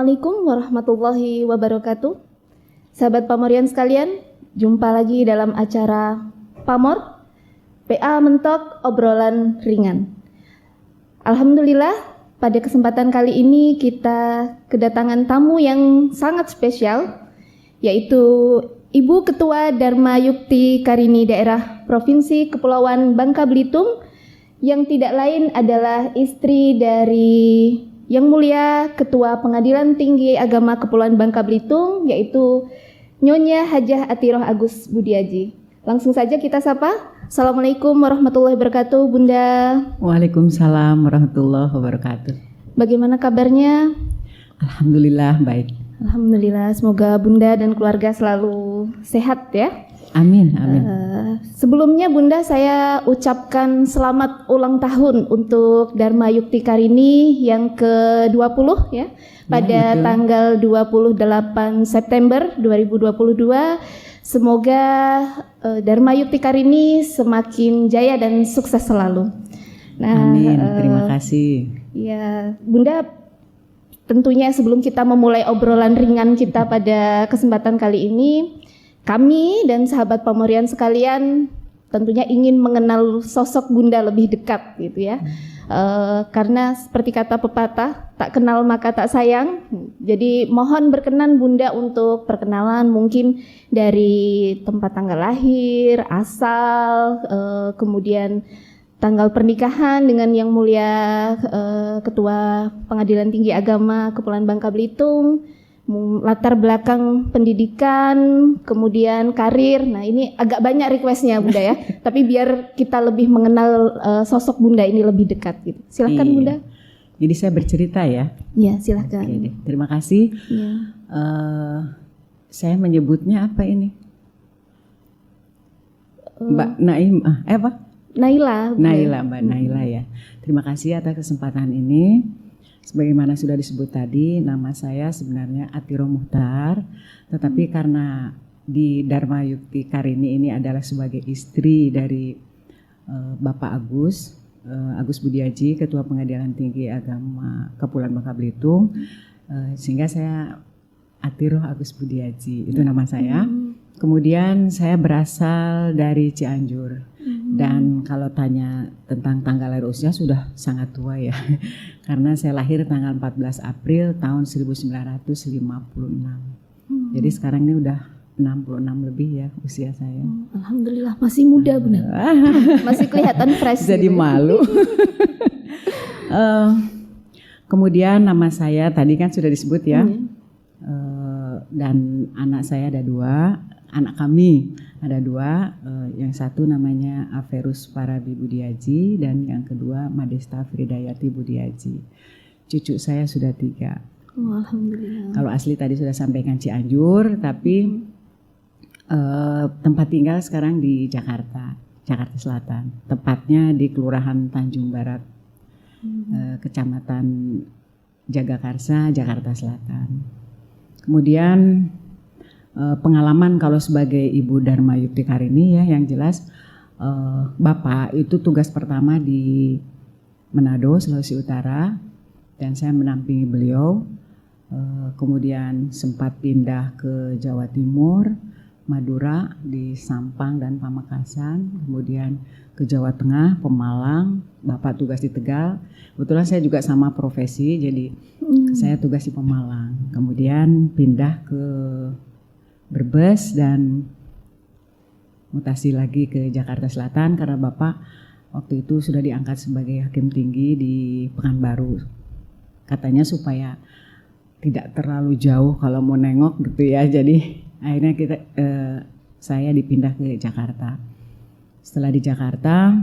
Assalamualaikum warahmatullahi wabarakatuh. Sahabat Pamorian sekalian, jumpa lagi dalam acara Pamor, PA Mentok Obrolan Ringan. Alhamdulillah, pada kesempatan kali ini kita kedatangan tamu yang sangat spesial, yaitu Ibu Ketua Dharma Yukti Karini Daerah Provinsi Kepulauan Bangka Belitung, yang tidak lain adalah istri dari Yang Mulia Ketua Pengadilan Tinggi Agama Kepulauan Bangka Belitung, yaitu Nyonya Hajah Athiroh Agus Budiaji. Langsung saja kita sapa. Assalamualaikum warahmatullahi wabarakatuh, Bunda. Waalaikumsalam warahmatullahi wabarakatuh. Bagaimana kabarnya? Alhamdulillah baik. Alhamdulillah, semoga Bunda dan keluarga selalu sehat ya. Amin, amin. Sebelumnya Bunda, saya ucapkan selamat ulang tahun untuk Dharma Yukti Karini yang ke-20 ya, pada tanggal 28 September 2022. Semoga Dharma Yukti Karini semakin jaya dan sukses selalu. Nah, amin, terima kasih. Ya, Bunda, tentunya sebelum kita memulai obrolan ringan kita pada kesempatan kali ini, kami dan sahabat Pamorian sekalian tentunya ingin mengenal sosok Bunda lebih dekat gitu ya. Karena seperti kata pepatah, tak kenal maka tak sayang. Jadi mohon berkenan Bunda untuk perkenalan mungkin dari tempat tanggal lahir, asal, kemudian tanggal pernikahan dengan Yang Mulia Ketua Pengadilan Tinggi Agama Kepulauan Bangka Belitung, latar belakang pendidikan, kemudian karir. Nah, ini agak banyak requestnya Bunda ya. Tapi biar kita lebih mengenal sosok Bunda ini lebih dekat gitu. Silakan Bunda. Jadi saya bercerita ya. Iya, silakan. Oke, terima kasih. Ya. Saya menyebutnya apa ini? Mbak Naim, apa? Naila. Naila, Mbak Naila ya. Terima kasih atas kesempatan ini. Sebagaimana sudah disebut tadi, nama saya sebenarnya Athiroh Muchtar, tetapi karena di Dharma Yukti Karini ini adalah sebagai istri dari Bapak Agus Budiaji, Ketua Pengadilan Tinggi Agama Kepulauan Bangka Belitung, sehingga saya Athiroh Agus Budiaji, itu nama saya. Kemudian saya berasal dari Cianjur. Dan kalau tanya tentang tanggal lahir usia sudah sangat tua ya. Karena saya lahir tanggal 14 April tahun 1956. Jadi sekarang ini udah 66 lebih ya usia saya. Alhamdulillah masih muda benar. Masih kelihatan fresh. Jadi gitu. Malu. Kemudian nama saya tadi kan sudah disebut ya. Dan anak saya ada dua. Anak kami ada dua, yang satu namanya Averus Parabi Budiaji dan yang kedua Madesta Fridayati Budiaji. Cucu saya sudah 3. Oh, alhamdulillah. Kalau asli tadi sudah sampaikan Cianjur, tapi tempat tinggal sekarang di Jakarta Selatan. Tepatnya di Kelurahan Tanjung Barat, Kecamatan Jagakarsa, Jakarta Selatan. Kemudian pengalaman kalau sebagai Ibu Dharma Yukti Karini ya, yang jelas Bapak itu tugas pertama di Manado, Sulawesi Utara, dan saya menampingi beliau. Kemudian sempat pindah ke Jawa Timur, Madura, di Sampang dan Pamekasan, kemudian ke Jawa Tengah, Pemalang. Bapak tugas di Tegal. Kebetulan saya juga sama profesi, jadi saya tugas di Pemalang. Kemudian pindah ke Brebes dan mutasi lagi ke Jakarta Selatan karena Bapak waktu itu sudah diangkat sebagai hakim tinggi di Pekanbaru. Katanya supaya tidak terlalu jauh kalau mau nengok gitu ya. Jadi akhirnya saya dipindah ke Jakarta. Setelah di Jakarta,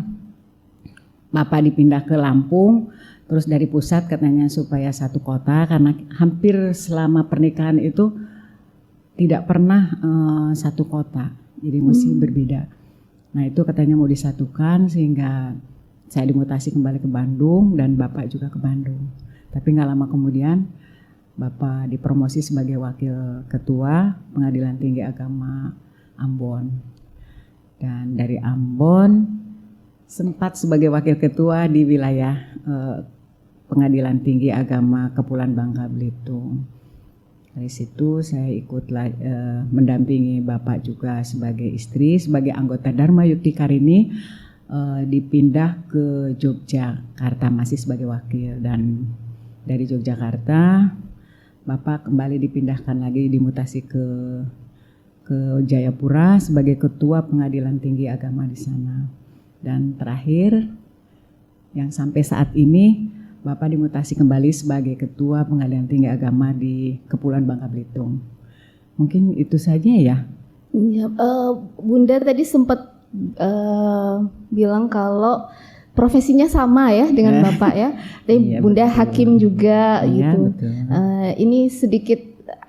Bapak dipindah ke Lampung. Terus dari pusat katanya supaya satu kota karena hampir selama pernikahan itu tidak pernah satu kota, jadi mesti berbeda. Nah itu katanya mau disatukan sehingga saya dimutasi kembali ke Bandung dan Bapak juga ke Bandung. Tapi nggak lama kemudian Bapak dipromosi sebagai Wakil Ketua Pengadilan Tinggi Agama Ambon. Dan dari Ambon sempat sebagai Wakil Ketua di wilayah Pengadilan Tinggi Agama Kepulauan Bangka Belitung. Dari situ saya ikut mendampingi Bapak juga sebagai istri, sebagai anggota Dharma Yukti Karini, dipindah ke Yogyakarta masih sebagai wakil, dan dari Yogyakarta Bapak kembali dipindahkan lagi, dimutasi ke Jayapura sebagai Ketua Pengadilan Tinggi Agama di sana. Dan terakhir yang sampai saat ini Bapak dimutasi kembali sebagai Ketua Pengadilan Tinggi Agama di Kepulauan Bangka Belitung. Mungkin itu saja ya. Ya, Bunda tadi sempat bilang kalau profesinya sama ya dengan Bapak ya. Tapi Bunda betul. Hakim juga gitu. Ini sedikit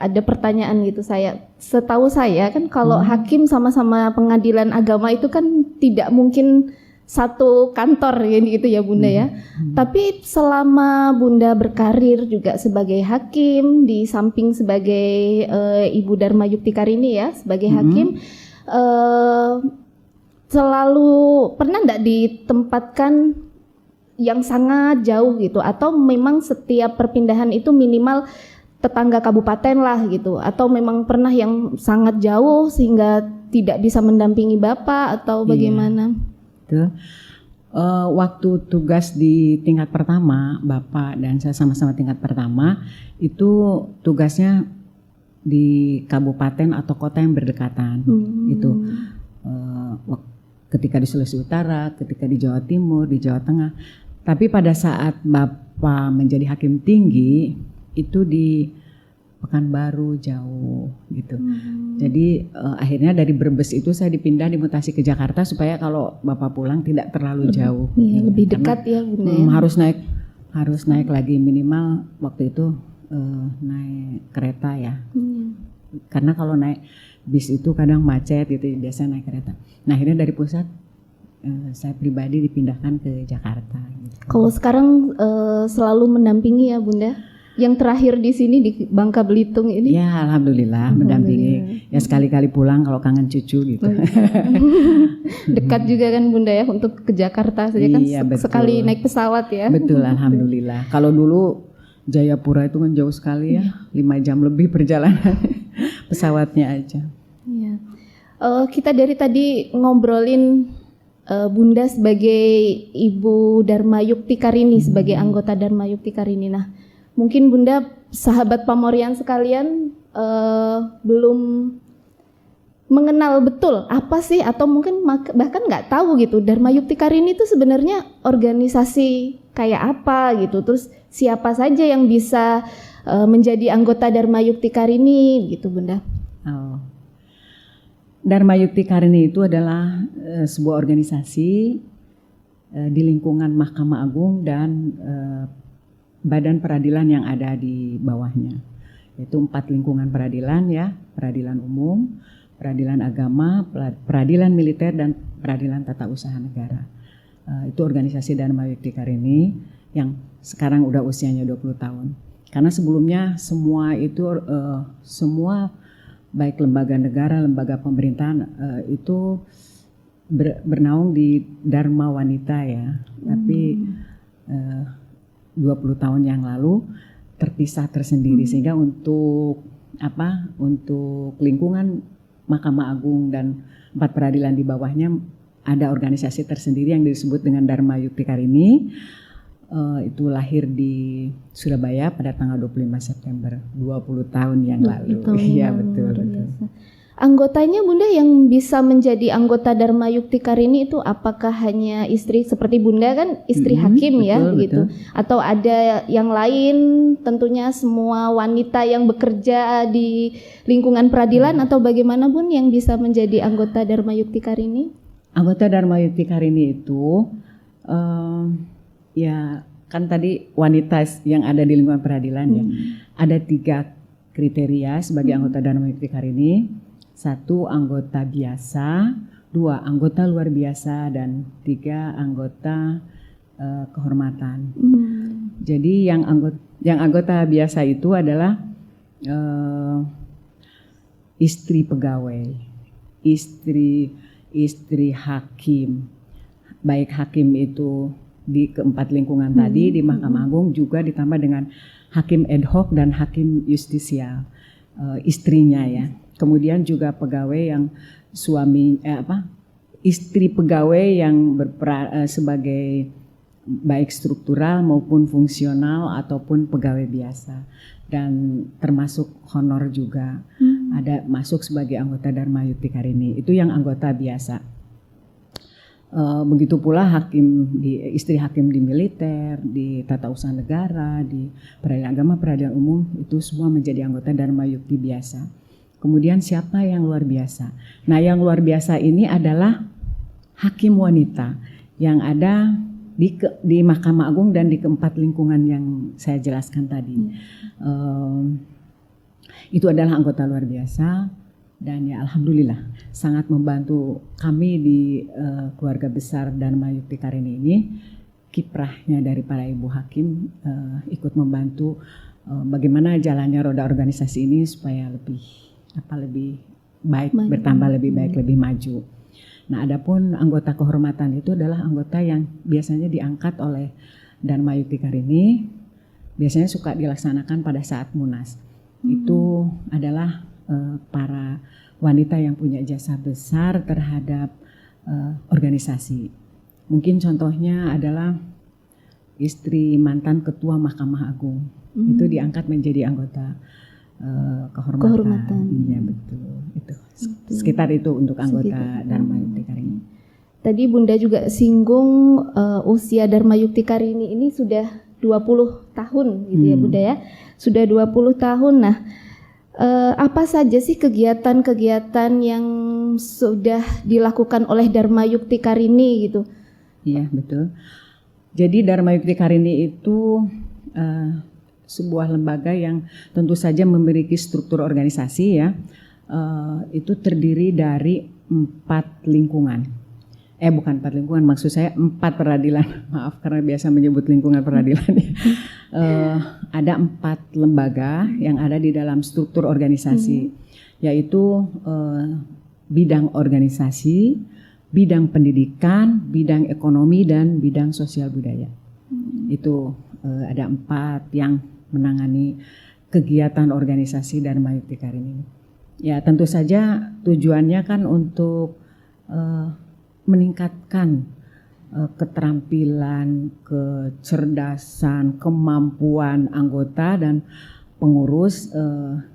ada pertanyaan gitu saya. Setahu saya kan kalau hakim sama-sama pengadilan agama itu kan tidak mungkin satu kantor gitu ya Bunda ya. Tapi selama Bunda berkarir juga sebagai hakim, di samping sebagai Ibu Dharma Yukti Karini ya, sebagai hakim, selalu pernah enggak ditempatkan yang sangat jauh gitu, atau memang setiap perpindahan itu minimal tetangga kabupaten lah gitu, atau memang pernah yang sangat jauh sehingga tidak bisa mendampingi Bapak atau bagaimana? Iya. Waktu tugas di tingkat pertama, Bapak dan saya sama-sama tingkat pertama, itu tugasnya di kabupaten atau kota yang berdekatan. Itu ketika di Sulawesi Utara, ketika di Jawa Timur, di Jawa Tengah. Tapi pada saat Bapak menjadi hakim tinggi, itu di Pekanbaru jauh gitu. Jadi akhirnya dari Brebes itu saya dimutasi ke Jakarta supaya kalau Bapak pulang tidak terlalu jauh. Iya, lebih dekat ya Bunda ya. Harus naik lagi minimal waktu itu naik kereta ya. Karena kalau naik bis itu kadang macet gitu, biasanya naik kereta. Nah akhirnya dari pusat saya pribadi dipindahkan ke Jakarta. Gitu. Kalau sekarang selalu mendampingi ya Bunda? Yang terakhir di sini di Bangka Belitung ini? Ya alhamdulillah mendampingi. Ya sekali-kali pulang kalau kangen cucu gitu. Dekat juga kan Bunda ya untuk ke Jakarta saja kan sekali naik pesawat ya. Betul alhamdulillah. Kalau dulu Jayapura itu kan jauh sekali ya, 5 jam lebih perjalanan pesawatnya aja. Iya. Kita dari tadi ngobrolin Bunda sebagai Ibu Dharma Yukti Karini, sebagai anggota Dharma Yukti Karini. Nah, mungkin Bunda, sahabat Pamorian sekalian belum mengenal betul apa sih, atau mungkin bahkan nggak tahu gitu Dharma Yukti Karini itu sebenarnya organisasi kayak apa gitu. Terus siapa saja yang bisa menjadi anggota Dharma Yukti Karini gitu Bunda? Dharma Yukti Karini itu adalah sebuah organisasi di lingkungan Mahkamah Agung dan badan peradilan yang ada di bawahnya, yaitu 4 lingkungan peradilan ya, peradilan umum, peradilan agama, peradilan militer, dan peradilan tata usaha negara. Itu organisasi Dharma Yukti Karini yang sekarang udah usianya 20 tahun. Karena sebelumnya semua itu semua baik lembaga negara, lembaga pemerintahan itu bernaung di Dharma Wanita ya. Tapi 20 tahun yang lalu terpisah tersendiri, sehingga untuk lingkungan Mahkamah Agung dan 4 peradilan di bawahnya ada organisasi tersendiri yang disebut dengan Dharma Yukti Karini. Itu lahir di Surabaya pada tanggal 25 September 20 tahun yang lalu. Iya betul. Anggotanya Bunda yang bisa menjadi anggota Dharma Yukti Karini itu apakah hanya istri seperti Bunda kan istri hakim ya begitu, atau ada yang lain, tentunya semua wanita yang bekerja di lingkungan peradilan, atau bagaimana Bun yang bisa menjadi anggota Dharma Yukti Karini? Anggota Dharma Yukti Karini itu ya kan tadi wanita yang ada di lingkungan peradilan ya. Ada 3 kriteria sebagai anggota Dharma Yukti Karini. 1 anggota biasa, 2 anggota luar biasa, dan 3 anggota kehormatan. Jadi yang anggota biasa itu adalah istri pegawai, istri hakim, baik hakim itu di keempat lingkungan tadi di Mahkamah Agung, juga ditambah dengan hakim ad hoc dan hakim justisial. istrinya ya. Kemudian juga pegawai yang istri pegawai yang sebagai baik struktural maupun fungsional ataupun pegawai biasa, dan termasuk honor juga ada masuk sebagai anggota Dharma Yukti Karini, itu yang anggota biasa. Begitu pula istri hakim di militer, di tata usaha negara, di peradilan agama, peradilan umum, itu semua menjadi anggota Dharma Yukti biasa. Kemudian siapa yang luar biasa? Nah, yang luar biasa ini adalah hakim wanita yang ada di Mahkamah Agung dan di keempat lingkungan yang saya jelaskan tadi. Itu adalah anggota luar biasa. Dan ya alhamdulillah sangat membantu kami di keluarga besar Dharma Yukti Karini ini. Kiprahnya dari para ibu hakim ikut membantu bagaimana jalannya roda organisasi ini supaya lebih baik, bertambah lebih baik, lebih maju. Nah, adapun anggota kehormatan itu adalah anggota yang biasanya diangkat oleh Dharma Yukti Karini, biasanya suka dilaksanakan pada saat Munas. Itu adalah para wanita yang punya jasa besar terhadap organisasi. Mungkin contohnya adalah istri mantan ketua Mahkamah Agung, itu diangkat menjadi anggota kehormatan. Iya betul. Itu sekitar itu untuk anggota Dharma Yukti Karini. Tadi Bunda juga singgung usia Dharma Yukti Karini ini sudah 20 tahun gitu ya Bunda ya. Sudah 20 tahun. Nah, apa saja sih kegiatan-kegiatan yang sudah dilakukan oleh Dharma Yukti Karini gitu? Iya betul. Jadi Dharma Yukti Karini itu sebuah lembaga yang tentu saja memiliki struktur organisasi ya. Itu terdiri dari 4 lingkungan. Bukan 4 lingkungan, maksud saya 4 peradilan. Maaf karena biasa menyebut lingkungan peradilan. Ada 4 lembaga yang ada di dalam struktur organisasi, yaitu bidang organisasi, bidang pendidikan, bidang ekonomi, dan bidang sosial budaya. Itu ada 4 yang menangani kegiatan organisasi Dharma Yukti Karini. Ya tentu saja tujuannya kan untuk meningkatkan keterampilan, kecerdasan, kemampuan anggota dan pengurus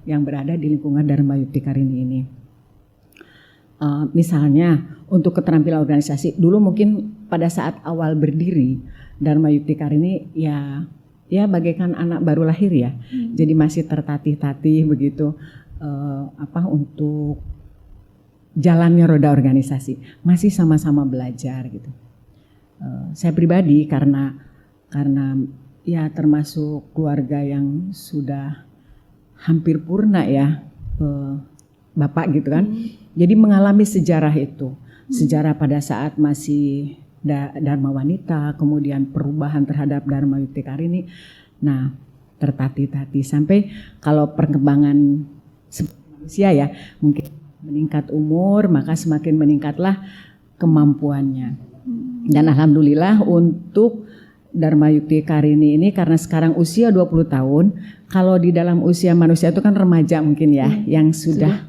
yang berada di lingkungan Dharma Yukti Karini ini. Misalnya untuk keterampilan organisasi, dulu mungkin pada saat awal berdiri Dharma Yukti Karini ya bagaikan anak baru lahir ya, jadi masih tertatih-tatih begitu untuk jalannya roda organisasi, masih sama-sama belajar gitu. Saya pribadi karena ya termasuk keluarga yang sudah hampir purna ya, Bapak gitu kan, jadi mengalami sejarah itu, sejarah pada saat masih Dharma Wanita, kemudian perubahan terhadap Dharma Yukti Karini. Nah, tertatih-tatih sampai kalau perkembangan manusia ya, mungkin meningkat umur, maka semakin meningkatlah kemampuannya. Dan alhamdulillah untuk Dharma Yukti Karini ini karena sekarang usia 20 tahun, kalau di dalam usia manusia itu kan remaja mungkin ya, yang sudah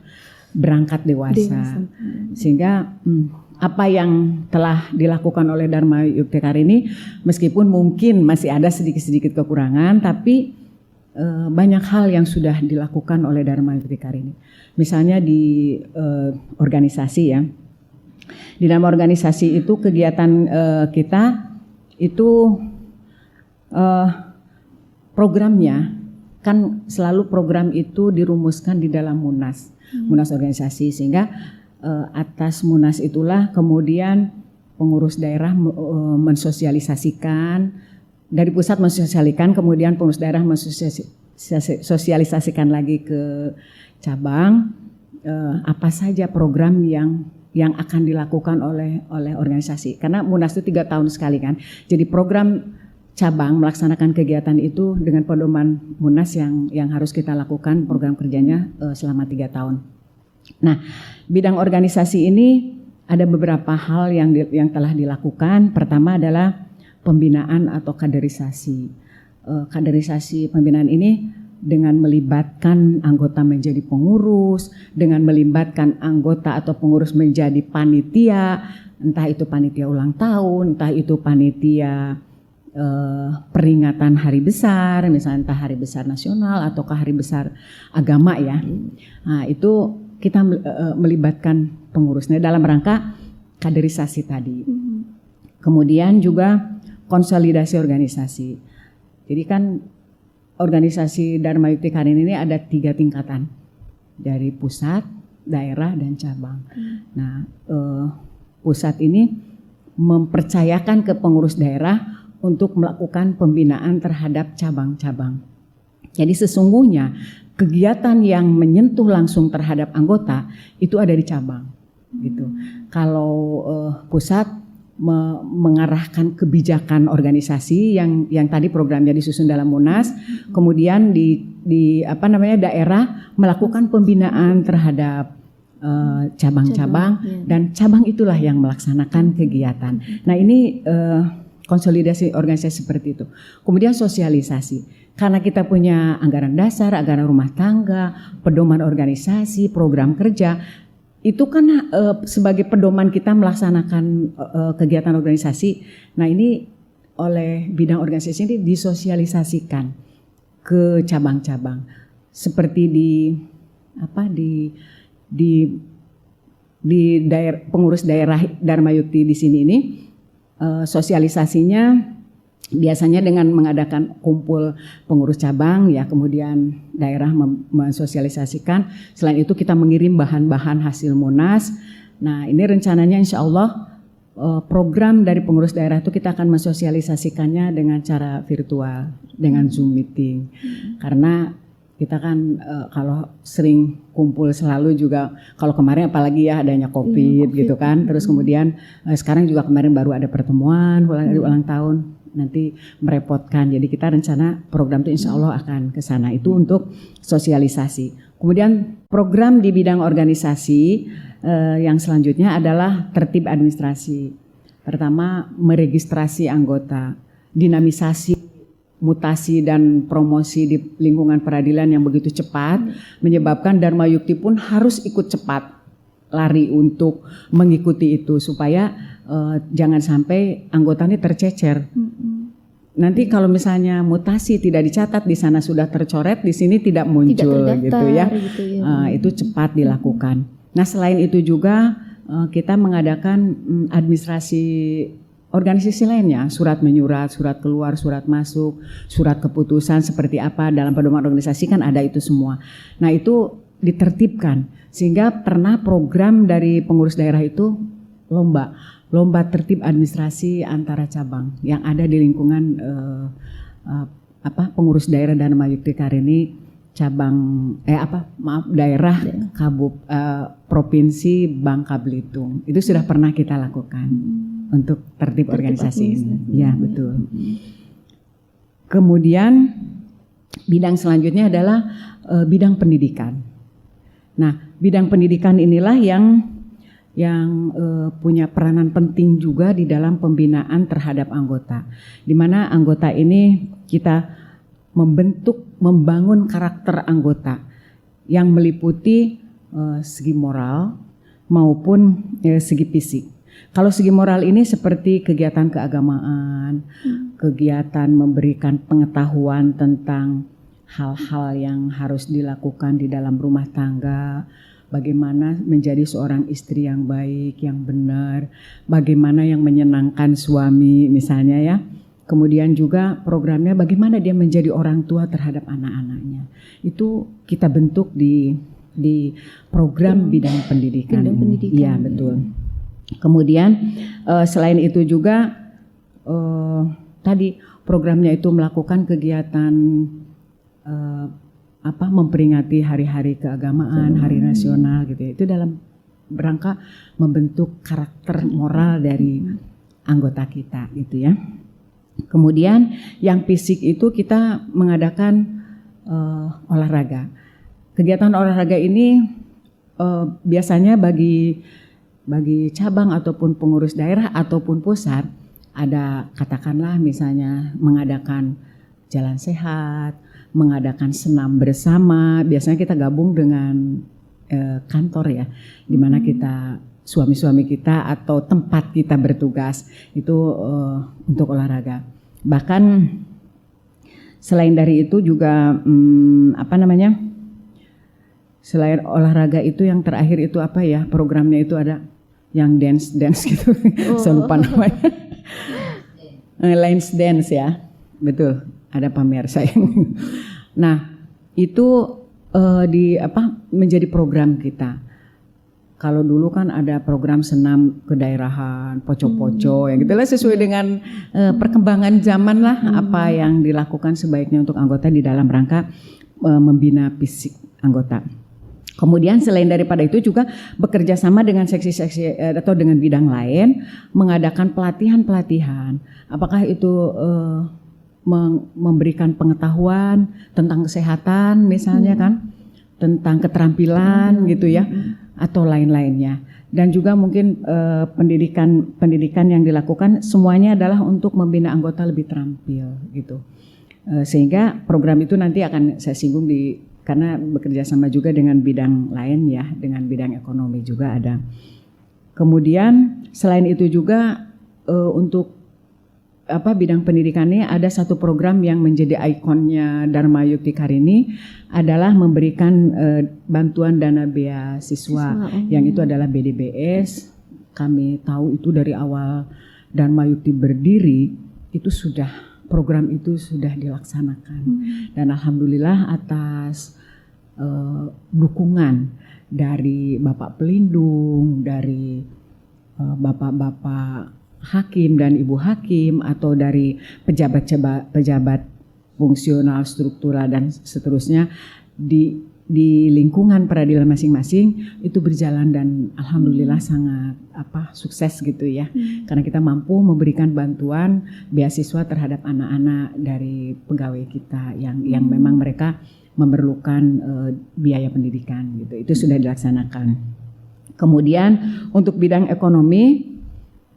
berangkat dewasa. Sehingga apa yang telah dilakukan oleh Dharma Yukti Karini meskipun mungkin masih ada sedikit-sedikit kekurangan, tapi banyak hal yang sudah dilakukan oleh Dharma Yukti Karini. Misalnya di organisasi ya. Di dalam organisasi itu kegiatan kita itu programnya kan selalu program itu dirumuskan di dalam Munas, Munas organisasi, sehingga atas Munas itulah kemudian pengurus daerah mensosialisasikan, dari pusat mensosialisasikan, kemudian pengurus daerah mensosialisasikan lagi ke cabang apa saja program yang akan dilakukan oleh organisasi. Karena Munas itu 3 tahun sekali kan. Jadi program cabang melaksanakan kegiatan itu dengan pedoman Munas yang harus kita lakukan program kerjanya selama 3 tahun. Nah, bidang organisasi ini ada beberapa hal yang telah dilakukan. Pertama adalah pembinaan atau kaderisasi. Kaderisasi pembinaan ini dengan melibatkan anggota menjadi pengurus, dengan melibatkan anggota atau pengurus menjadi panitia, entah itu panitia ulang tahun, entah itu panitia peringatan hari besar, misalnya entah hari besar nasional ataukah hari besar agama ya. Nah, itu kita melibatkan pengurusnya dalam rangka kaderisasi tadi. Kemudian juga konsolidasi organisasi. Jadi kan organisasi Dharma Yukti Karini ini ada 3 tingkatan, dari pusat, daerah, dan cabang. Nah, pusat ini mempercayakan ke pengurus daerah untuk melakukan pembinaan terhadap cabang-cabang. Jadi sesungguhnya kegiatan yang menyentuh langsung terhadap anggota itu ada di cabang, gitu. Kalau pusat mengarahkan kebijakan organisasi yang tadi programnya disusun dalam Munas, kemudian di daerah melakukan pembinaan terhadap cabang-cabang, dan cabang itulah yang melaksanakan kegiatan. Nah, ini konsolidasi organisasi seperti itu. Kemudian sosialisasi. Karena kita punya anggaran dasar, anggaran rumah tangga, pedoman organisasi, program kerja, itu kan sebagai pedoman kita melaksanakan kegiatan organisasi. Nah, ini oleh bidang organisasi ini disosialisasikan ke cabang-cabang. Seperti di daerah, pengurus daerah Dharma Yukti di sini ini, sosialisasinya biasanya dengan mengadakan kumpul pengurus cabang ya, kemudian daerah mensosialisasikan. Selain itu kita mengirim bahan-bahan hasil Munas. Nah, ini rencananya insya Allah program dari pengurus daerah itu kita akan mensosialisasikannya dengan cara virtual, dengan Zoom meeting. Karena kita kan kalau sering kumpul selalu juga, kalau kemarin apalagi ya adanya COVID gitu kan. Terus kemudian sekarang juga kemarin baru ada pertemuan ulang tahun, nanti merepotkan. Jadi kita rencana program itu insya Allah akan ke sana. Itu untuk sosialisasi. Kemudian program di bidang organisasi yang selanjutnya adalah tertib administrasi. Pertama, meregistrasi anggota, dinamisasi, mutasi dan promosi di lingkungan peradilan yang begitu cepat menyebabkan Dharma Yukti pun harus ikut cepat lari untuk mengikuti itu supaya jangan sampai anggotanya tercecer. Nanti kalau misalnya mutasi tidak dicatat, di sana sudah tercoret, di sini tidak muncul, gitu ya. Itu cepat dilakukan. Nah, selain itu juga kita mengadakan administrasi organisasi lainnya, surat menyurat, surat keluar, surat masuk, surat keputusan seperti apa dalam pedoman organisasi kan ada itu semua. Nah, itu ditertibkan sehingga pernah program dari pengurus daerah itu lomba tertib administrasi antara cabang yang ada di lingkungan pengurus daerah Dharma Yukti Karini cabang daerah provinsi Bangka Belitung. Itu sudah pernah kita lakukan untuk tertib organisasi ini. Ya, betul. Kemudian bidang selanjutnya adalah bidang pendidikan. Nah, bidang pendidikan inilah yang punya peranan penting juga di dalam pembinaan terhadap anggota. Di mana anggota ini kita membangun karakter anggota yang meliputi segi moral maupun segi fisik. Kalau segi moral ini seperti kegiatan keagamaan, kegiatan memberikan pengetahuan tentang hal-hal yang harus dilakukan di dalam rumah tangga, bagaimana menjadi seorang istri yang baik, yang benar, bagaimana yang menyenangkan suami misalnya ya. Kemudian juga programnya bagaimana dia menjadi orang tua terhadap anak-anaknya. Itu kita bentuk di program bidang pendidikan. Iya, betul. Kemudian selain itu juga tadi programnya itu melakukan kegiatan memperingati hari-hari keagamaan, hari nasional gitu ya. Itu dalam rangka membentuk karakter moral dari anggota kita gitu ya. Kemudian yang fisik itu kita mengadakan olahraga. Kegiatan olahraga ini biasanya bagi cabang ataupun pengurus daerah ataupun pusat ada katakanlah misalnya mengadakan jalan sehat, mengadakan senam bersama. Biasanya kita gabung dengan kantor ya, di mana kita suami-suami kita atau tempat kita bertugas itu untuk olahraga. Bahkan selain dari itu juga selain olahraga itu yang terakhir itu apa ya, programnya itu ada yang dance gitu. Saya lupa namanya. Lines dance ya, betul. Ada pemirsa yang. Nah itu menjadi program kita. Kalau dulu kan ada program senam kedaerahan, poco-poco, yang gitulah sesuai dengan perkembangan zaman lah, apa yang dilakukan sebaiknya untuk anggota di dalam rangka membina fisik anggota. Kemudian selain daripada itu juga bekerja sama dengan seksi-seksi atau dengan bidang lain, mengadakan pelatihan-pelatihan. Apakah itu memberikan pengetahuan tentang kesehatan misalnya kan, tentang keterampilan gitu ya, atau lain-lainnya. Dan juga mungkin pendidikan yang dilakukan semuanya adalah untuk membina anggota lebih terampil gitu. Sehingga program itu nanti akan saya singgung karena bekerja sama juga dengan bidang lain ya, dengan bidang ekonomi juga ada. Kemudian selain itu juga untuk bidang pendidikannya ada satu program yang menjadi ikonnya Dharma Yukti Karini adalah memberikan bantuan dana beasiswa yang itu adalah BDBS. Kami tahu itu dari awal Dharma Yukti berdiri itu program itu sudah dilaksanakan dan alhamdulillah atas dukungan dari Bapak Pelindung, dari Bapak hakim dan ibu hakim atau dari pejabat fungsional, struktural dan seterusnya di lingkungan peradilan masing-masing itu berjalan dan alhamdulillah sangat sukses gitu ya. Karena kita mampu memberikan bantuan beasiswa terhadap anak-anak dari pegawai kita yang memang mereka memerlukan biaya pendidikan gitu. Itu sudah dilaksanakan. Kemudian untuk bidang ekonomi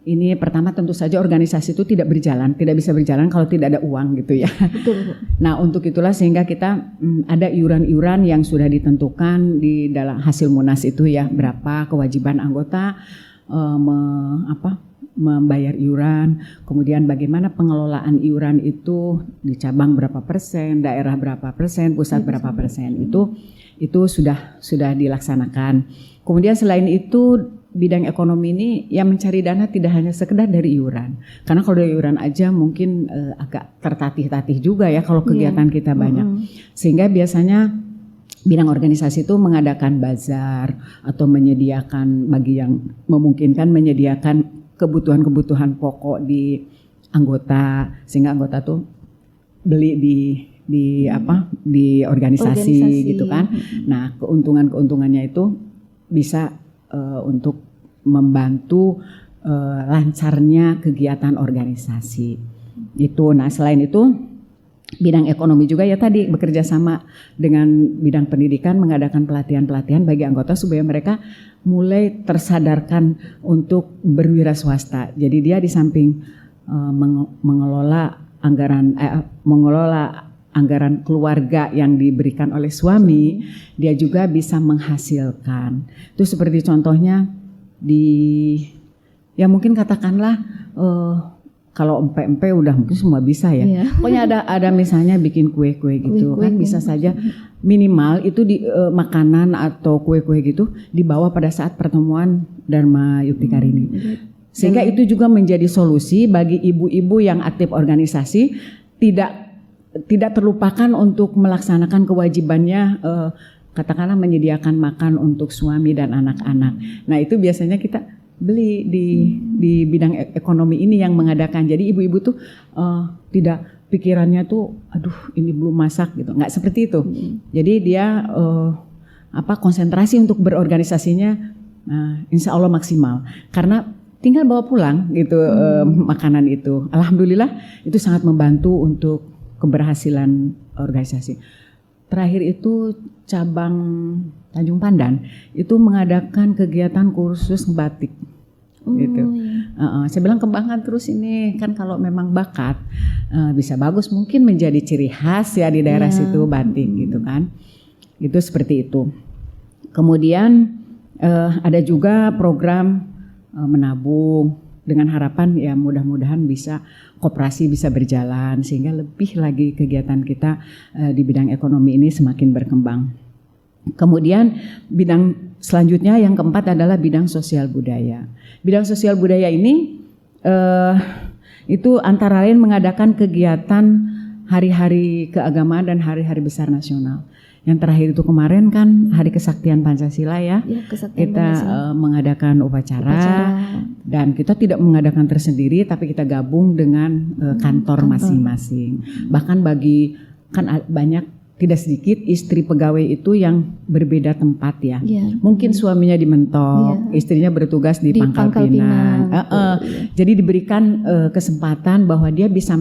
ini pertama tentu saja organisasi itu tidak bisa berjalan kalau tidak ada uang gitu ya. Betul. Nah untuk itulah sehingga kita ada iuran-iuran yang sudah ditentukan di dalam hasil munas itu ya, berapa kewajiban anggota membayar iuran, kemudian bagaimana pengelolaan iuran itu di cabang berapa persen, daerah berapa persen, pusat berapa persen, itu sudah dilaksanakan. Kemudian selain itu bidang ekonomi ini yang mencari dana tidak hanya sekedar dari iuran. Karena kalau dari iuran aja mungkin agak tertatih-tatih juga ya kalau kegiatan kita banyak. Sehingga biasanya bidang organisasi itu mengadakan bazar atau menyediakan bagi yang memungkinkan menyediakan kebutuhan-kebutuhan pokok di anggota sehingga anggota tuh beli di organisasi gitu kan. Nah, keuntungannya itu bisa untuk membantu lancarnya kegiatan organisasi itu. Nah selain itu bidang ekonomi juga ya tadi bekerja sama dengan bidang pendidikan mengadakan pelatihan-pelatihan bagi anggota supaya mereka mulai tersadarkan untuk berwira swasta. Jadi dia di samping mengelola anggaran keluarga yang diberikan oleh suami, dia juga bisa menghasilkan. Itu seperti contohnya ya mungkin katakanlah kalau empe-empe udah mungkin semua bisa ya. Yeah. Pokoknya ada misalnya bikin kue-kue gitu kan bisa saja minimal itu di makanan atau kue-kue gitu dibawa pada saat pertemuan Dharma Yukti Karini. Sehingga itu juga menjadi solusi bagi ibu-ibu yang aktif organisasi tidak terlupakan untuk melaksanakan kewajibannya katakanlah menyediakan makan untuk suami dan anak-anak. Nah itu biasanya kita beli di bidang ekonomi ini yang mengadakan. Jadi ibu-ibu tuh tidak pikirannya tuh aduh ini belum masak gitu. Nggak seperti itu. Jadi dia konsentrasi untuk berorganisasinya insya Allah maksimal. Karena tinggal bawa pulang gitu makanan itu. Alhamdulillah itu sangat membantu untuk keberhasilan organisasi. Terakhir itu cabang Tanjung Pandan itu mengadakan kegiatan kursus batik gitu. Saya bilang kembangkan terus ini, kan kalau memang bakat bisa bagus, mungkin menjadi ciri khas ya di daerah situ batik gitu kan. Itu seperti itu. Kemudian ada juga program menabung dengan harapan ya mudah-mudahan bisa koperasi bisa berjalan sehingga lebih lagi kegiatan kita di bidang ekonomi ini semakin berkembang. Kemudian bidang selanjutnya yang keempat adalah bidang sosial budaya. Bidang sosial budaya ini itu antara lain mengadakan kegiatan hari-hari keagamaan dan hari-hari besar nasional. Yang terakhir itu kemarin kan Hari Kesaktian Pancasila ya. Kesaktian kita mengadakan upacara dan kita tidak mengadakan tersendiri tapi kita gabung dengan kantor masing-masing. Bahkan bagi kan banyak tidak sedikit istri pegawai itu yang berbeda tempat ya. Mungkin suaminya di Mentok, istrinya bertugas di Pangkal Pinang. Jadi diberikan kesempatan bahwa dia bisa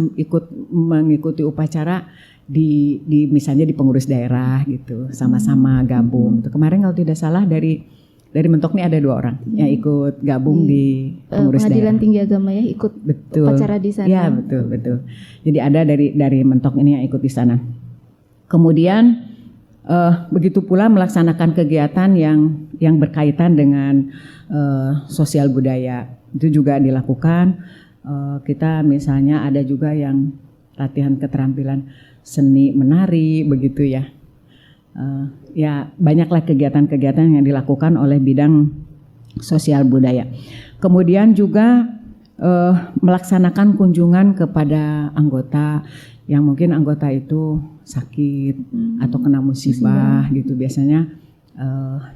mengikuti upacara di misalnya di pengurus daerah gitu, sama-sama gabung. Kemarin kalau tidak salah dari Mentok nih ada 2 orang yang ikut gabung di pengurus Pengadilan daerah. Tinggi Agama ya, ikut upacara di sana. Ya betul. Jadi ada dari Mentok ini yang ikut di sana. Kemudian begitu pula melaksanakan kegiatan yang berkaitan dengan sosial budaya itu juga dilakukan. Kita misalnya ada juga yang latihan keterampilan seni menari begitu ya. Ya banyaklah kegiatan-kegiatan yang dilakukan oleh bidang sosial budaya. Kemudian juga melaksanakan kunjungan kepada anggota yang mungkin anggota itu sakit atau kena musibah gitu. Biasanya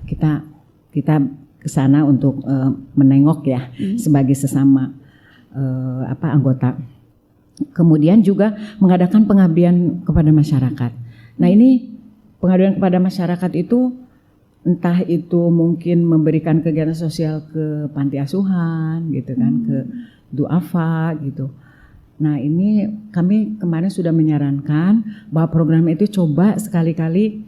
kita ke sana untuk menengok ya sebagai sesama anggota. Kemudian juga mengadakan pengabdian kepada masyarakat. Nah ini pengabdian kepada masyarakat itu entah itu mungkin memberikan kegiatan sosial ke panti asuhan gitu kan, ke duafa gitu. Nah ini kami kemarin sudah menyarankan bahwa program itu coba sekali-kali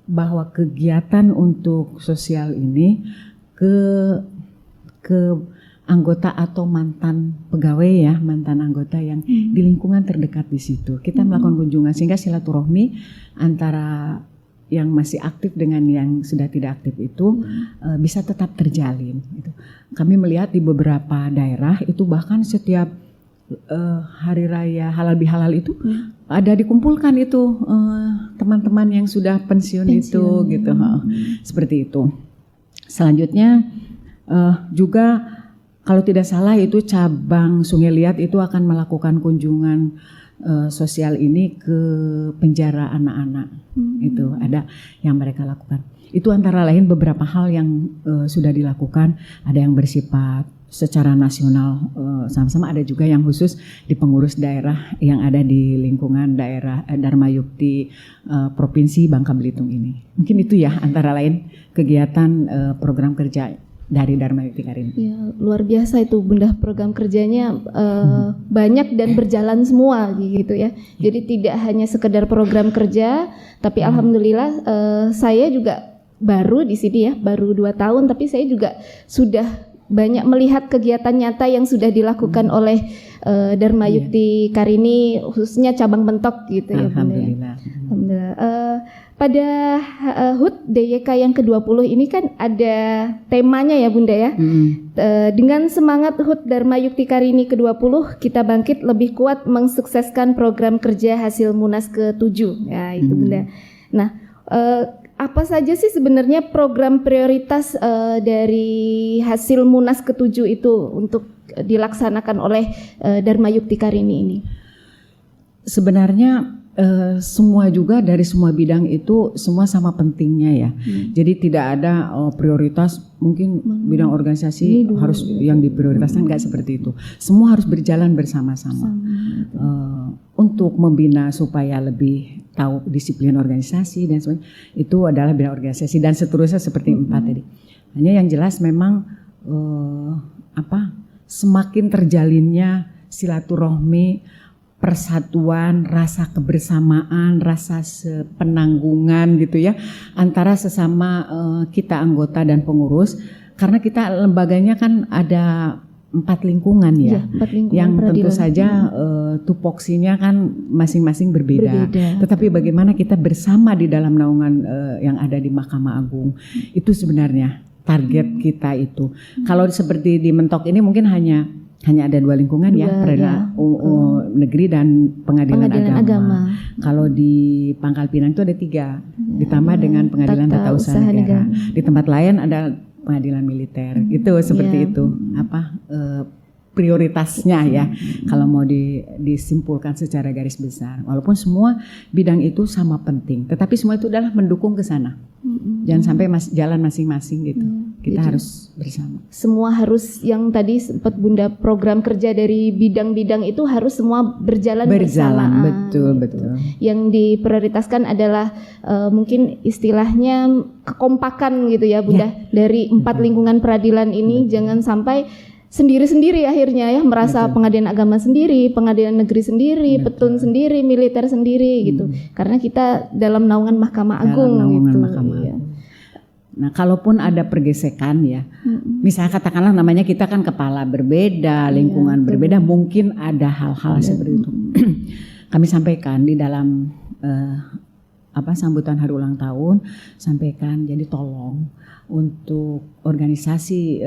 bahwa kegiatan untuk sosial ini ke anggota atau mantan pegawai ya, mantan anggota yang di lingkungan terdekat di situ. Kita melakukan kunjungan sehingga silaturahmi antara yang masih aktif dengan yang sudah tidak aktif itu bisa tetap terjalin. Gitu. Kami melihat di beberapa daerah itu bahkan setiap hari raya halal bihalal itu ada dikumpulkan itu teman-teman yang sudah pensiun. Itu gitu, seperti itu. Selanjutnya juga kalau tidak salah itu cabang Sungai Liat itu akan melakukan kunjungan sosial ini ke penjara anak-anak. Itu ada yang mereka lakukan. Itu antara lain beberapa hal yang sudah dilakukan. Ada yang bersifat secara nasional sama-sama, ada juga yang khusus di pengurus daerah yang ada di lingkungan daerah Dharma Yukti Provinsi Bangka Belitung ini. Mungkin itu ya antara lain kegiatan program kerja dari Dharma Yukti Karini. Ya, luar biasa itu Bunda, program kerjanya banyak dan berjalan semua gitu ya. Jadi tidak hanya sekedar program kerja, tapi alhamdulillah saya juga baru di sini ya, baru 2 tahun, tapi saya juga sudah banyak melihat kegiatan nyata yang sudah dilakukan oleh Dharma Yukti Karini, khususnya cabang Mentok gitu ya Bunda. Alhamdulillah. Pada HUT DYK yang ke-20 ini kan ada temanya ya Bunda ya. Dengan semangat HUT Dharma Yukti Karini ke-20, kita bangkit lebih kuat mensukseskan program kerja hasil Munas ke-7. Ya itu Bunda. Nah, apa saja sih sebenarnya program prioritas dari hasil Munas ke-7 itu untuk dilaksanakan oleh Dharma Yukti Karini ini? Sebenarnya semua juga dari semua bidang itu semua sama pentingnya ya. Jadi tidak ada prioritas mungkin bidang organisasi harus yang diprioritaskan, enggak seperti itu. Semua harus berjalan bersama-sama untuk membina supaya lebih tahu disiplin organisasi dan sebagainya. Itu adalah bidang organisasi dan seterusnya seperti 4 tadi. Hanya yang jelas memang semakin terjalinnya silaturahmi, persatuan, rasa kebersamaan, rasa sepenanggungan gitu ya antara sesama kita anggota dan pengurus, karena kita lembaganya kan ada 4 lingkungan ya, 4 lingkungan yang tentu peradilan. saja tupoksinya kan masing-masing berbeda. Tetapi bagaimana kita bersama di dalam naungan yang ada di Mahkamah Agung, itu sebenarnya target kita itu. Kalau seperti di Mentok ini mungkin hanya ada 2 lingkungan ya, peradilan negeri dan pengadilan agama. Kalau di Pangkal Pinang itu ada 3, ditambah dengan pengadilan tata usaha negara. Di tempat lain ada pengadilan militer. Itu seperti itu. Prioritasnya ya, kalau mau disimpulkan secara garis besar. Walaupun semua bidang itu sama penting, tetapi semua itu adalah mendukung ke sana. Jangan sampai jalan masing-masing gitu. Kita harus bersama. Semua harus, yang tadi sempat Bunda, program kerja dari bidang-bidang itu harus semua berjalan bersamaan. Betul. Yang diprioritaskan adalah mungkin istilahnya kekompakan gitu ya Bunda, dari 4 lingkungan peradilan ini. Jangan sampai sendiri-sendiri akhirnya ya, merasa pengadilan agama sendiri, pengadilan negeri sendiri, petun sendiri, militer sendiri gitu. Karena kita dalam naungan Mahkamah Agung gitu. Nah, kalaupun ada pergesekan ya, misalnya katakanlah namanya kita kan kepala berbeda, lingkungan berbeda, mungkin ada hal-hal seperti itu. Kami sampaikan di dalam sambutan hari ulang tahun, sampaikan, jadi tolong untuk organisasi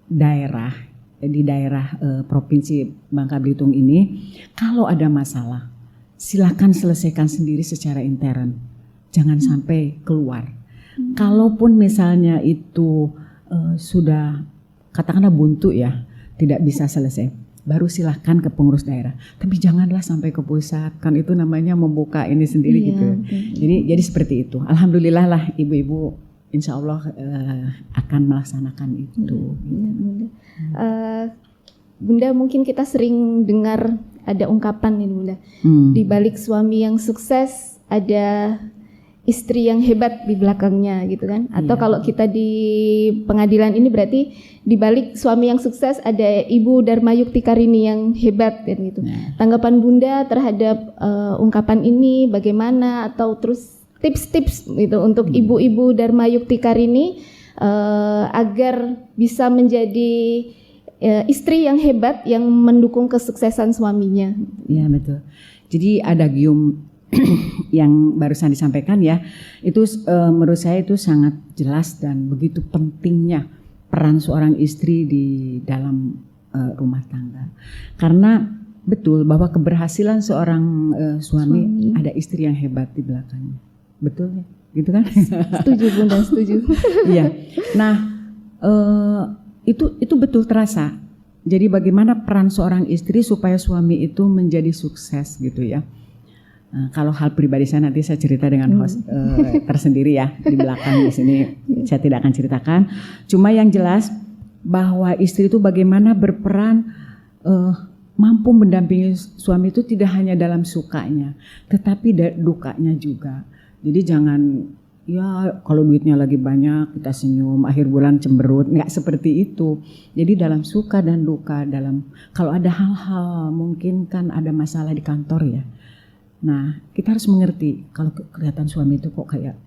daerah di daerah provinsi Bangka Belitung ini, kalau ada masalah silakan selesaikan sendiri secara intern, jangan sampai keluar. Kalaupun misalnya itu sudah katakanlah buntu ya, tidak bisa selesai, baru silahkan ke pengurus daerah. Tapi janganlah sampai ke pusat, kan itu namanya membuka ini sendiri gitu. Jadi seperti itu. Alhamdulillah lah ibu-ibu, insya Allah akan melaksanakan itu. Bunda, mungkin kita sering dengar ada ungkapan ini Bunda, di balik suami yang sukses ada istri yang hebat di belakangnya gitu kan. Atau kalau kita di pengadilan ini berarti di balik suami yang sukses ada Ibu Dharma Yukti Karini yang hebat kan gitu. Tanggapan Bunda terhadap ungkapan ini bagaimana, atau terus tips-tips gitu untuk ibu-ibu Dharma Yukti Karini agar bisa menjadi istri yang hebat yang mendukung kesuksesan suaminya. Iya betul. Jadi adagium yang barusan disampaikan ya, itu menurut saya itu sangat jelas dan begitu pentingnya peran seorang istri di dalam rumah tangga. Karena betul bahwa keberhasilan seorang suami ada istri yang hebat di belakangnya. Betul ya, gitu kan? Setuju Bunda, setuju. Iya. Nah, itu betul terasa. Jadi bagaimana peran seorang istri supaya suami itu menjadi sukses gitu ya. Kalau hal pribadi saya nanti saya cerita dengan host tersendiri ya di belakang, di sini saya tidak akan ceritakan. Cuma yang jelas bahwa istri itu bagaimana berperan mampu mendampingi suami itu tidak hanya dalam sukanya, tetapi dukanya juga. Jadi jangan ya kalau duitnya lagi banyak kita senyum, akhir bulan cemberut, nggak seperti itu. Jadi dalam suka dan duka, kalau ada hal-hal mungkin kan ada masalah di kantor ya. Nah kita harus mengerti kalau kelihatan suami itu kok kayak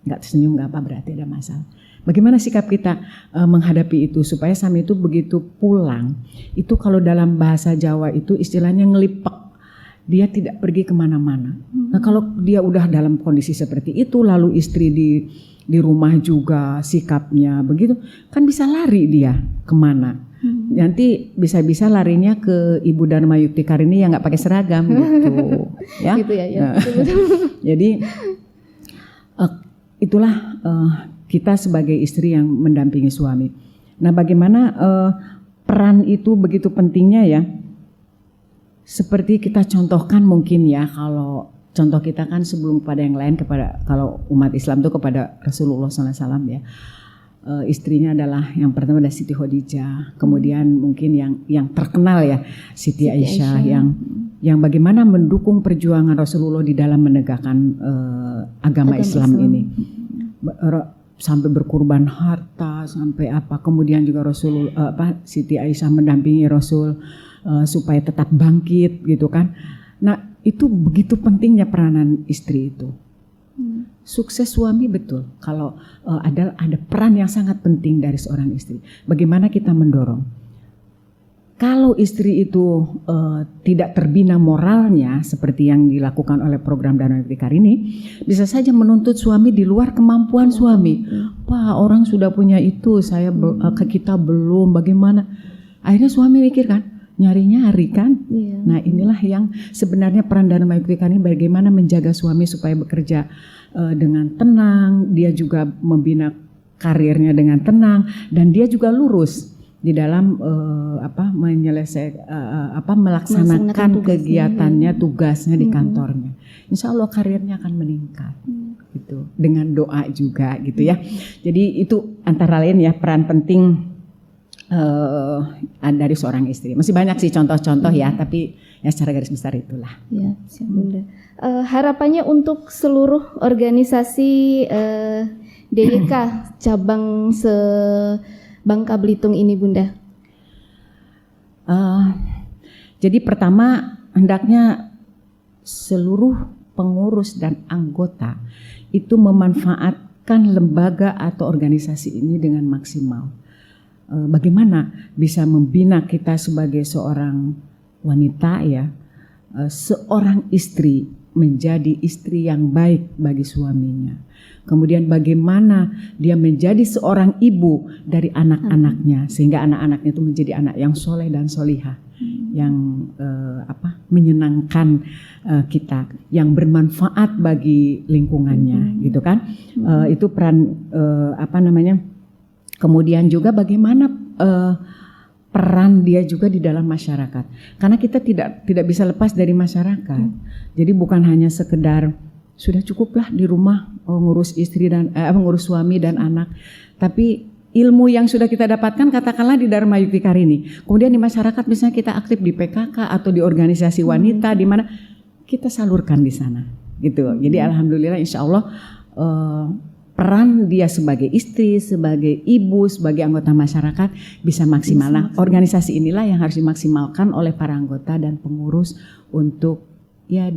nggak senyum, nggak apa, berarti ada masalah. Bagaimana sikap kita menghadapi itu supaya suami itu begitu pulang, itu kalau dalam bahasa Jawa itu istilahnya ngelipek, dia tidak pergi kemana-mana. Nah kalau dia udah dalam kondisi seperti itu, lalu istri di rumah juga sikapnya begitu, kan bisa lari dia kemana. Nanti bisa-bisa larinya ke Ibu Dharma Yukti Karini yang nggak pakai seragam gitu, ya. Gitu ya. Nah, jadi itulah kita sebagai istri yang mendampingi suami. Nah, bagaimana peran itu begitu pentingnya ya? Seperti kita contohkan mungkin ya, kalau contoh kita kan sebelum kepada yang lain, kepada kalau umat Islam itu kepada Rasulullah SAW ya. Istrinya adalah yang pertama ada Siti Khadijah, kemudian mungkin yang terkenal ya Siti Aisyah yang bagaimana mendukung perjuangan Rasulullah di dalam menegakkan agama Islam ini, sampai berkorban harta sampai apa, kemudian juga Siti Aisyah mendampingi Rasul supaya tetap bangkit gitu kan. Nah itu begitu pentingnya peranan istri itu. Sukses suami betul kalau ada peran yang sangat penting dari seorang istri. Bagaimana kita mendorong kalau istri itu tidak terbina moralnya seperti yang dilakukan oleh program Dharma Yukti Karini, bisa saja menuntut suami di luar kemampuan suami. Pak, orang sudah punya itu, saya ke kita belum, bagaimana? Akhirnya suami mikir kan, nyari-nyari kan. Nah, inilah yang sebenarnya peran Dharma Yukti Karini, bagaimana menjaga suami supaya bekerja dengan tenang, dia juga membina karirnya dengan tenang, dan dia juga lurus di dalam melaksanakan kegiatannya, tugasnya di kantornya. Insya Allah karirnya akan meningkat, gitu. Dengan doa juga, gitu ya. Jadi itu antara lain ya peran penting dari seorang istri. Masih banyak sih contoh-contoh ya, tapi ya secara garis besar itulah. Ya, siap Bunda. Harapannya untuk seluruh organisasi DYK cabang Bangka Belitung ini, Bunda. Jadi pertama, hendaknya seluruh pengurus dan anggota itu memanfaatkan lembaga atau organisasi ini dengan maksimal. Bagaimana bisa membina kita sebagai seorang wanita ya, seorang istri menjadi istri yang baik bagi suaminya. Kemudian bagaimana dia menjadi seorang ibu dari anak-anaknya, sehingga anak-anaknya itu menjadi anak yang soleh dan solihah, yang menyenangkan kita, yang bermanfaat bagi lingkungannya, gitu kan? Itu peran Kemudian juga bagaimana peran dia juga di dalam masyarakat, karena kita tidak bisa lepas dari masyarakat. Jadi bukan hanya sekedar sudah cukuplah di rumah ngurus istri dan ngurus suami dan anak, tapi ilmu yang sudah kita dapatkan katakanlah di Dharma Yukti Karini, kemudian di masyarakat misalnya kita aktif di PKK atau di organisasi wanita, di mana kita salurkan di sana, gitu. Jadi alhamdulillah, insya Allah peran dia sebagai istri, sebagai ibu, sebagai anggota masyarakat bisa maksimal. Nah, organisasi inilah yang harus dimaksimalkan oleh para anggota dan pengurus untuk ya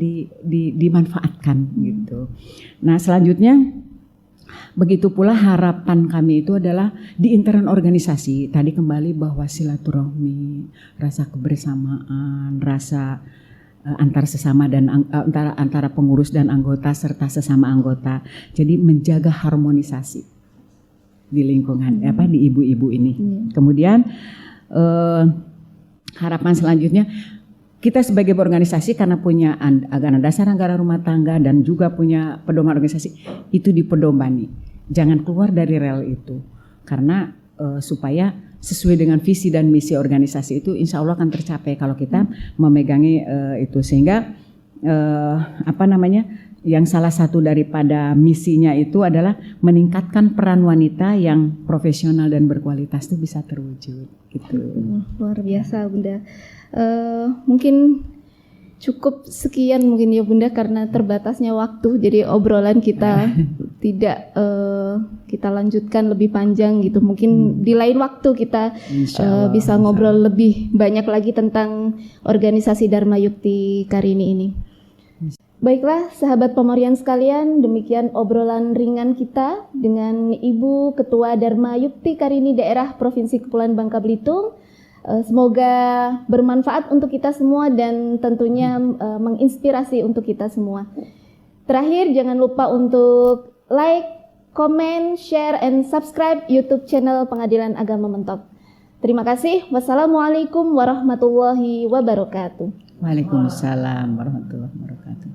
dimanfaatkan gitu. Nah, selanjutnya begitu pula harapan kami itu adalah di internal organisasi. Tadi kembali bahwa silaturahmi, rasa kebersamaan, rasa antar sesama dan antara pengurus dan anggota serta sesama anggota. Jadi menjaga harmonisasi di lingkungan di ibu-ibu ini. Kemudian harapan selanjutnya, kita sebagai organisasi karena punya anggaran dasar, anggaran rumah tangga, dan juga punya pedoman organisasi, itu dipedomani. Jangan keluar dari rel itu, karena supaya sesuai dengan visi dan misi organisasi itu insya Allah akan tercapai kalau kita memegangi itu. Sehingga yang salah satu daripada misinya itu adalah meningkatkan peran wanita yang profesional dan berkualitas itu bisa terwujud gitu. Luar biasa Bunda. Mungkin cukup sekian mungkin ya Bunda, karena terbatasnya waktu, jadi obrolan kita tidak kita lanjutkan lebih panjang gitu. Mungkin di lain waktu kita bisa ngobrol lebih banyak lagi tentang organisasi Dharma Yukti Karini ini. Baiklah sahabat Pemorian sekalian, demikian obrolan ringan kita dengan Ibu Ketua Dharma Yukti Karini Daerah Provinsi Kepulauan Bangka Belitung. Semoga bermanfaat untuk kita semua dan tentunya menginspirasi untuk kita semua. Terakhir, jangan lupa untuk like, comment, share, and subscribe YouTube channel Pengadilan Agama Mentok. Terima kasih. Wassalamualaikum warahmatullahi wabarakatuh. Waalaikumsalam warahmatullahi wabarakatuh.